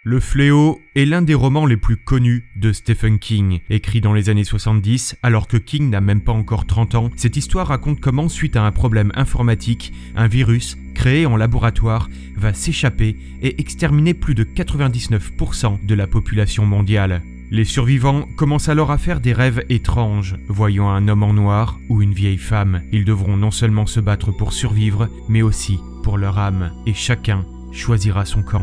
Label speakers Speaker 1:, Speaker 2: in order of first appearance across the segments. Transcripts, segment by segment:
Speaker 1: Le Fléau est l'un des romans les plus connus de Stephen King. Écrit dans les années 70, alors que King n'a même pas encore 30 ans, cette histoire raconte comment, suite à un problème informatique, un virus, créé en laboratoire, va s'échapper et exterminer plus de 99% de la population mondiale. Les survivants commencent alors à faire des rêves étranges, voyant un homme en noir ou une vieille femme. Ils devront non seulement se battre pour survivre, mais aussi pour leur âme, et chacun choisira son camp.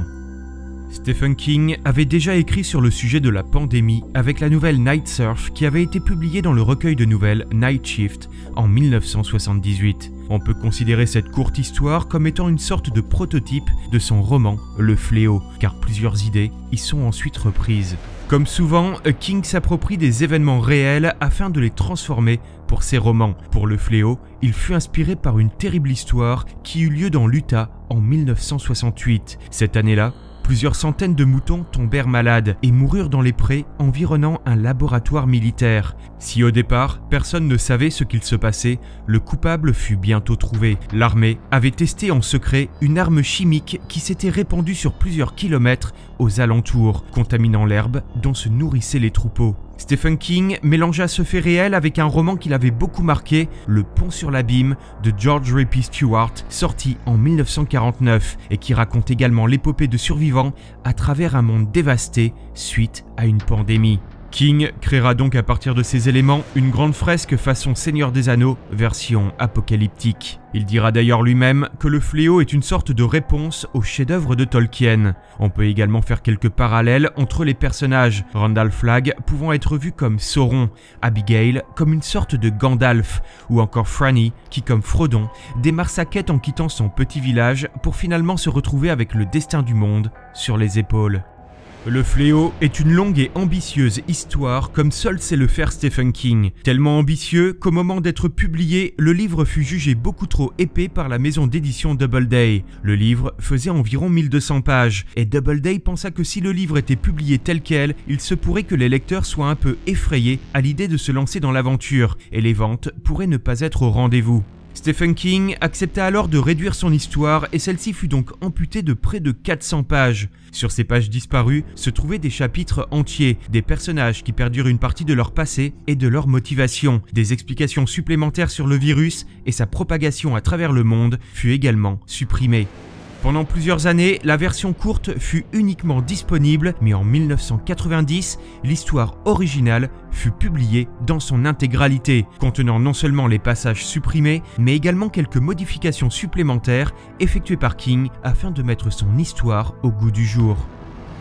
Speaker 1: Stephen King avait déjà écrit sur le sujet de la pandémie avec la nouvelle Night Surf qui avait été publiée dans le recueil de nouvelles Night Shift en 1978. On peut considérer cette courte histoire comme étant une sorte de prototype de son roman Le Fléau, car plusieurs idées y sont ensuite reprises. Comme souvent, King s'approprie des événements réels afin de les transformer pour ses romans. Pour Le Fléau, il fut inspiré par une terrible histoire qui eut lieu dans l'Utah en 1968. Cette année-là, plusieurs centaines de moutons tombèrent malades et moururent dans les prés environnant un laboratoire militaire. Si au départ, personne ne savait ce qu'il se passait, le coupable fut bientôt trouvé. L'armée avait testé en secret une arme chimique qui s'était répandue sur plusieurs kilomètres aux alentours, contaminant l'herbe dont se nourrissaient les troupeaux. Stephen King mélangea ce fait réel avec un roman qu'il avait beaucoup marqué, Le Pont sur l'Abîme de George R.P. Stewart, sorti en 1949 et qui raconte également l'épopée de survivants à travers un monde dévasté suite à une pandémie. King créera donc à partir de ces éléments une grande fresque façon Seigneur des Anneaux, version apocalyptique. Il dira d'ailleurs lui-même que Le Fléau est une sorte de réponse au chef-d'œuvre de Tolkien. On peut également faire quelques parallèles entre les personnages, Randall Flagg pouvant être vu comme Sauron, Abigail comme une sorte de Gandalf, ou encore Franny qui, comme Frodon, démarre sa quête en quittant son petit village pour finalement se retrouver avec le destin du monde sur les épaules. Le Fléau est une longue et ambitieuse histoire comme seul sait le faire Stephen King. Tellement ambitieux qu'au moment d'être publié, le livre fut jugé beaucoup trop épais par la maison d'édition Doubleday. Le livre faisait environ 1200 pages et Doubleday pensa que si le livre était publié tel quel, il se pourrait que les lecteurs soient un peu effrayés à l'idée de se lancer dans l'aventure et les ventes pourraient ne pas être au rendez-vous. Stephen King accepta alors de réduire son histoire et celle-ci fut donc amputée de près de 400 pages. Sur ces pages disparues se trouvaient des chapitres entiers, des personnages qui perdurent une partie de leur passé et de leur motivation. Des explications supplémentaires sur le virus et sa propagation à travers le monde furent également supprimées. Pendant plusieurs années, la version courte fut uniquement disponible, mais en 1990, l'histoire originale fut publiée dans son intégralité, contenant non seulement les passages supprimés, mais également quelques modifications supplémentaires effectuées par King afin de mettre son histoire au goût du jour.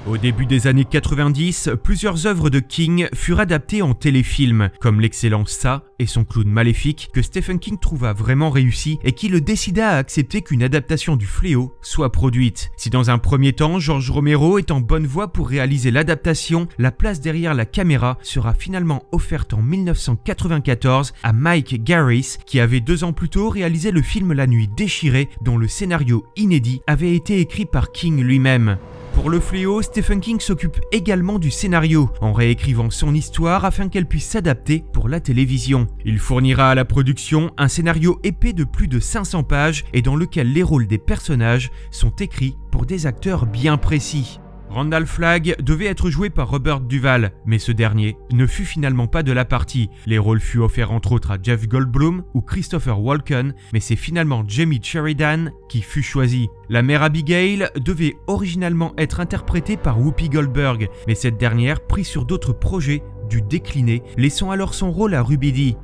Speaker 1: Au début des années 90, plusieurs œuvres de King furent adaptées en téléfilm, comme l'excellent Ça et son clown maléfique, que Stephen King trouva vraiment réussi et qui le décida à accepter qu'une adaptation du Fléau soit produite. Si dans un premier temps, George Romero est en bonne voie pour réaliser l'adaptation, la place derrière la caméra sera finalement offerte en 1994 à Mike Garris, qui avait 2 ans plus tôt réalisé le film La Nuit déchirée, dont le scénario inédit avait été écrit par King lui-même. Pour Le Fléau, Stephen King s'occupe également du scénario, en réécrivant son histoire afin qu'elle puisse s'adapter pour la télévision. Il fournira à la production un scénario épais de plus de 500 pages et dans lequel les rôles des personnages sont écrits pour des acteurs bien précis. Randall Flagg devait être joué par Robert Duvall, mais ce dernier ne fut finalement pas de la partie. Les rôles furent offerts entre autres à Jeff Goldblum ou Christopher Walken, mais c'est finalement Jamie Sheridan qui fut choisi. La mère Abigail devait originalement être interprétée par Whoopi Goldberg, mais cette dernière prit sur d'autres projets dut décliner, laissant alors son rôle à Ruby Dee.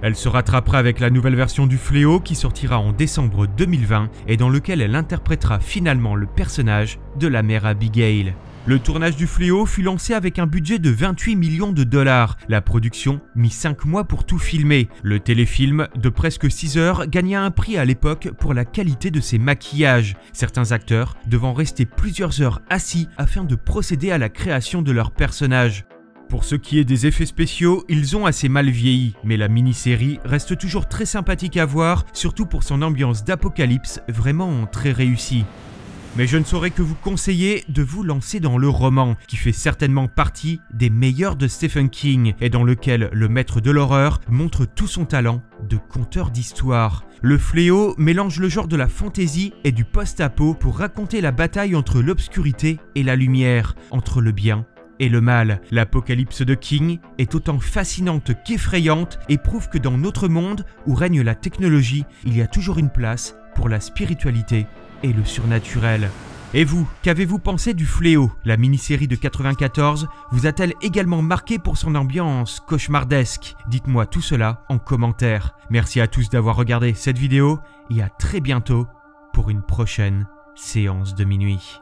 Speaker 1: Elle se rattrapera avec la nouvelle version du Fléau qui sortira en décembre 2020 et dans lequel elle interprétera finalement le personnage de la mère Abigail. Le tournage du Fléau fut lancé avec un budget de 28 millions de dollars. La production mit 5 mois pour tout filmer. Le téléfilm, de presque 6 heures, gagna un prix à l'époque pour la qualité de ses maquillages, certains acteurs devant rester plusieurs heures assis afin de procéder à la création de leurs personnages. Pour ce qui est des effets spéciaux, ils ont assez mal vieilli, mais la mini-série reste toujours très sympathique à voir, surtout pour son ambiance d'apocalypse vraiment très réussie. Mais je ne saurais que vous conseiller de vous lancer dans le roman, qui fait certainement partie des meilleurs de Stephen King et dans lequel le maître de l'horreur montre tout son talent de conteur d'histoire. Le Fléau mélange le genre de la fantaisie et du post-apo pour raconter la bataille entre l'obscurité et la lumière, entre le bien et le mal. L'apocalypse de King est autant fascinante qu'effrayante et prouve que dans notre monde où règne la technologie, il y a toujours une place pour la spiritualité et le surnaturel. Et vous, qu'avez-vous pensé du Fléau? La mini-série de 94 vous a-t-elle également marqué pour son ambiance cauchemardesque? Dites-moi tout cela en commentaire. Merci à tous d'avoir regardé cette vidéo et à très bientôt pour une prochaine séance de minuit.